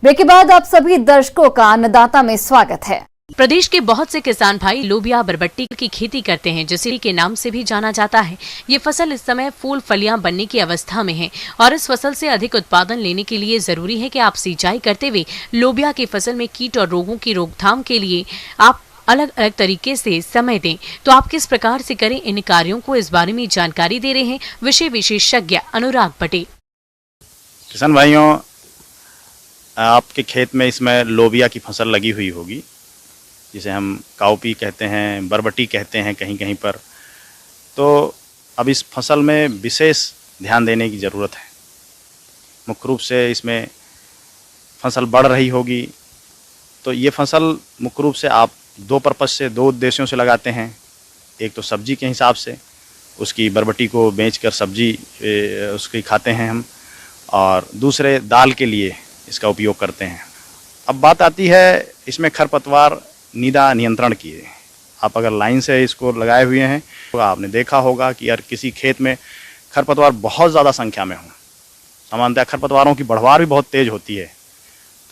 Break के बाद आप सभी दर्शकों का अन्नदाता में स्वागत है। प्रदेश के बहुत से किसान भाई लोबिया बरबट्टी की खेती करते हैं, जिसे के नाम से भी जाना जाता है। ये फसल इस समय फूल फलियां बनने की अवस्था में है और इस फसल से अधिक उत्पादन लेने के लिए जरूरी है कि आप सिंचाई करते हुए लोबिया की फसल में कीट और रोगों की रोकथाम के लिए आप अलग अलग तरीके से समय दें। तो आप किस प्रकार से करें, इन कार्यों को इस बारे में जानकारी दे रहे हैं विषय विशेषज्ञ अनुराग पटेल। किसान भाइयों, आपके खेत में इसमें लोबिया की फसल लगी हुई होगी, जिसे हम काउपी कहते हैं, बरबटी कहते हैं कहीं कहीं पर। तो अब इस फसल में विशेष ध्यान देने की ज़रूरत है। मुख्य रूप से इसमें फसल बढ़ रही होगी, तो ये फसल मुख्य रूप से आप दो पर्पज़ से, दो उद्देश्यों से लगाते हैं। एक तो सब्जी के हिसाब से, उसकी बरबटी को बेचकर सब्जी उसकी खाते हैं हम, और दूसरे दाल के लिए इसका उपयोग करते हैं। अब बात आती है इसमें खरपतवार निदा नियंत्रण की। आप अगर लाइन से इसको लगाए हुए हैं तो आपने देखा होगा कि यार किसी खेत में खरपतवार बहुत ज़्यादा संख्या में हो। सामान्यतः खरपतवारों की बढ़वार भी बहुत तेज़ होती है,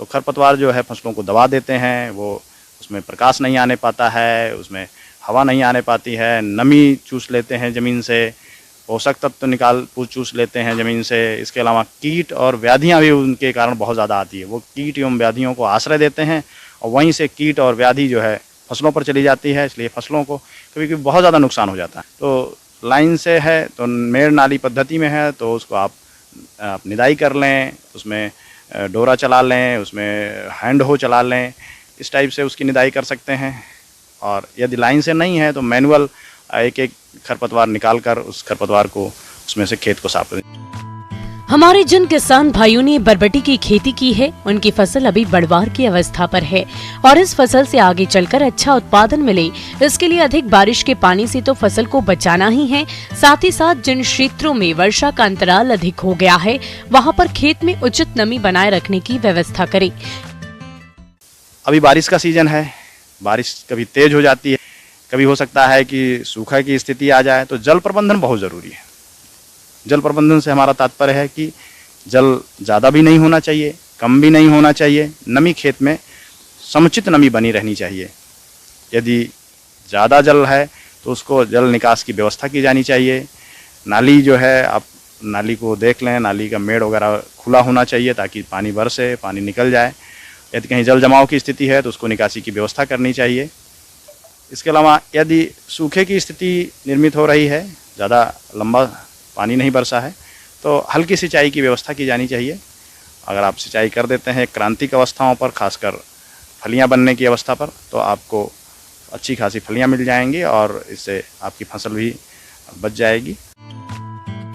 तो खरपतवार जो है फसलों को दबा देते हैं। वो उसमें प्रकाश नहीं आने पाता है, उसमें हवा नहीं आने पाती है, नमी चूस लेते हैं ज़मीन से, पोषक तत्व चूस लेते हैं ज़मीन से। इसके अलावा कीट और व्याधियाँ भी उनके कारण बहुत ज़्यादा आती है। वो कीट एवं व्याधियों को आश्रय देते हैं और वहीं से कीट और व्याधि जो है फसलों पर चली जाती है, इसलिए फसलों को कभी कभी बहुत ज़्यादा नुकसान हो जाता है। तो लाइन से है तो मेड़ नाली पद्धति में है तो उसको आप निदाई कर लें, उसमें डोरा चला लें, उसमें हैंड हो चला लें, इस टाइप से उसकी निदाई कर सकते हैं। और यदि लाइन से नहीं है तो मैनुअल एक एक खरपतवार निकालकर उस खरपतवार को उसमें से खेत को साफ करें। हमारे जिन किसान भाइयों ने बरबटी की खेती की है, उनकी फसल अभी बढ़वार की अवस्था पर है और इस फसल से आगे चलकर अच्छा उत्पादन मिले, इसके लिए अधिक बारिश के पानी से तो फसल को बचाना ही है। साथ ही साथ जिन क्षेत्रों में वर्षा का अंतराल अधिक हो गया है, वहां पर खेत में उचित नमी बनाए रखने की व्यवस्था करें। अभी बारिश का सीजन है, बारिश कभी तेज हो जाती है, कभी हो सकता है कि सूखा की स्थिति आ जाए, तो जल प्रबंधन बहुत ज़रूरी है। जल प्रबंधन से हमारा तात्पर्य है कि जल ज़्यादा भी नहीं होना चाहिए, कम भी नहीं होना चाहिए। नमी खेत में समुचित नमी बनी रहनी चाहिए। यदि ज़्यादा जल है तो उसको जल निकास की व्यवस्था की जानी चाहिए। नाली जो है, आप नाली को देख लें, नाली का मेड़ वगैरह खुला होना चाहिए ताकि पानी बरसे, पानी निकल जाए। यदि कहीं जल जमाव की स्थिति है तो उसको निकासी की व्यवस्था करनी चाहिए। इसके अलावा यदि सूखे की स्थिति निर्मित हो रही है, ज़्यादा लंबा पानी नहीं बरसा है, तो हल्की सिंचाई की व्यवस्था की जानी चाहिए। अगर आप सिंचाई कर देते हैं क्रांतिक अवस्थाओं पर, खासकर फलियां बनने की अवस्था पर, तो आपको अच्छी खासी फलियां मिल जाएंगी और इससे आपकी फसल भी बच जाएगी।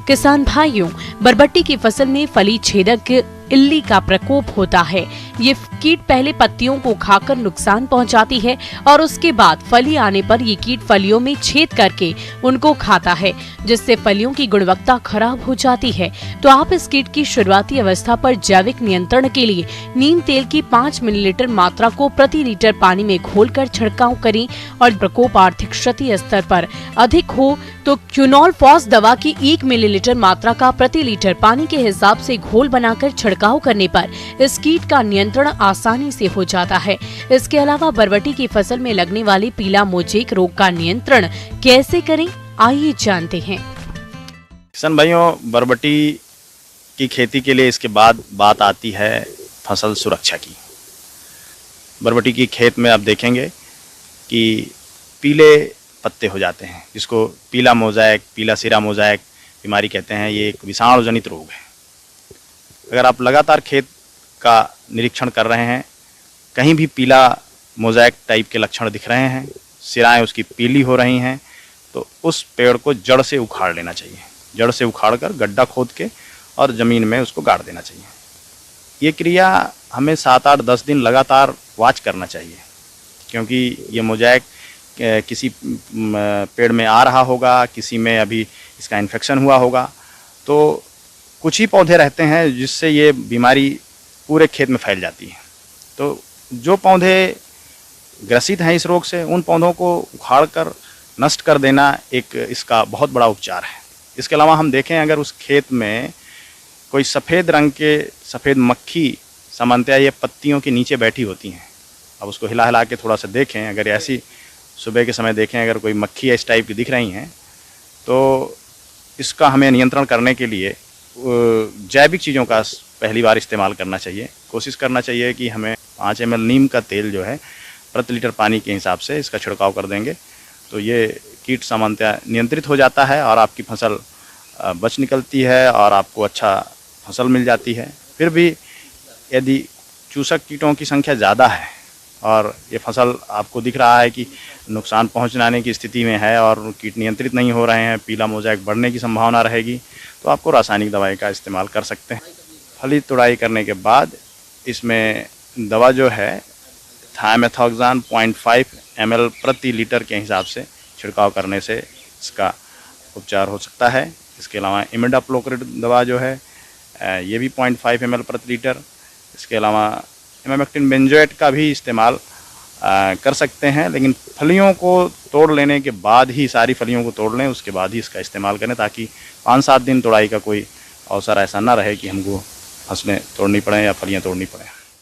किसान भाइयों, बरबट्टी की फसल में फली छेदक इल्ली का प्रकोप होता है। ये कीट पहले पत्तियों को खाकर नुकसान पहुंचाती है और उसके बाद फली आने पर ये कीट फलियों में छेद करके उनको खाता है, जिससे फलियों की गुणवत्ता खराब हो जाती है। तो आप इस कीट की शुरुआती अवस्था पर जैविक नियंत्रण के लिए नीम तेल की 5 मिलीलीटर मात्रा को प्रति लीटर पानी में घोलकर छिड़काव करें और प्रकोप आर्थिक क्षति स्तर पर अधिक हो तो क्यूनोल फॉस दवा की 1 मिलीलीटर मात्रा का प्रति लीटर पानी के हिसाब से घोल बनाकर छिड़काव करने पर इस कीट का नियंत्रण आसानी से हो जाता है। इसके अलावा बरबटी की फसल में लगने वाले पीला मोजेक रोग का नियंत्रण कैसे करें, आइए जानते हैं। किसान भाइयों, बरबटी की खेती के लिए इसके बाद बात आती है फसल सुरक्षा की। बरबटी की खेत में आप देखेंगे कि पीले पत्ते हो जाते हैं, जिसको पीला मोज़ेक, पीला सिरा मोज़ेक बीमारी कहते हैं। ये एक विषाणु जनित रोग है। अगर आप लगातार खेत का निरीक्षण कर रहे हैं, कहीं भी पीला मोज़ेक टाइप के लक्षण दिख रहे हैं, सिराएं उसकी पीली हो रही हैं, तो उस पेड़ को जड़ से उखाड़ लेना चाहिए। जड़ से उखाड़कर गड्ढा खोद के और ज़मीन में उसको गाड़ देना चाहिए। ये क्रिया हमें 7, 8, 10 दिन लगातार वॉच करना चाहिए, क्योंकि ये मोज़ेक किसी पेड़ में आ रहा होगा, किसी में अभी इसका इन्फेक्शन हुआ होगा। तो कुछ ही पौधे रहते हैं जिससे ये बीमारी पूरे खेत में फैल जाती है। तो जो पौधे ग्रसित हैं इस रोग से, उन पौधों को उखाड़कर नष्ट कर देना एक इसका बहुत बड़ा उपचार है। इसके अलावा हम देखें, अगर उस खेत में कोई सफ़ेद रंग के सफ़ेद मक्खी सामान्यतः ये पत्तियों के नीचे बैठी होती हैं। अब उसको हिला हिला के थोड़ा सा देखें, अगर ऐसी सुबह के समय देखें अगर कोई मक्खी इस टाइप की दिख रही हैं तो इसका हमें नियंत्रण करने के लिए जैविक चीज़ों का पहली बार इस्तेमाल करना चाहिए। कोशिश करना चाहिए कि हमें 5 ml नीम का तेल जो है प्रति लीटर पानी के हिसाब से इसका छिड़काव कर देंगे तो ये कीट सामान्यतः नियंत्रित हो जाता है और आपकी फसल बच निकलती है और आपको अच्छा फसल मिल जाती है। फिर भी यदि चूसक कीटों की संख्या ज़्यादा है और ये फसल आपको दिख रहा है कि नुकसान पहुंचाने की स्थिति में है और कीट नियंत्रित नहीं हो रहे हैं, पीला मोज़ेक बढ़ने की संभावना रहेगी, तो आपको रासायनिक दवाई का इस्तेमाल कर सकते हैं। फली तुड़ाई करने के बाद इसमें दवा जो है थायमेथोक्साम 0.5 ml प्रति लीटर के हिसाब से छिड़काव करने से इसका उपचार हो सकता है। इसके अलावा इमिडाक्लोप्रिड दवा जो है ये भी 0.5 ml प्रति लीटर। इसके अलावा इमामेक्टिन बेंजोएट का भी इस्तेमाल कर सकते हैं, लेकिन फलियों को तोड़ लेने के बाद ही, सारी फलियों को तोड़ लें उसके बाद ही इसका इस्तेमाल करें, ताकि 5-7 दिन तुड़ाई का कोई अवसर ऐसा ना रहे कि हमको फसलें तोड़नी पड़ें या फलियाँ तोड़नी पड़ें।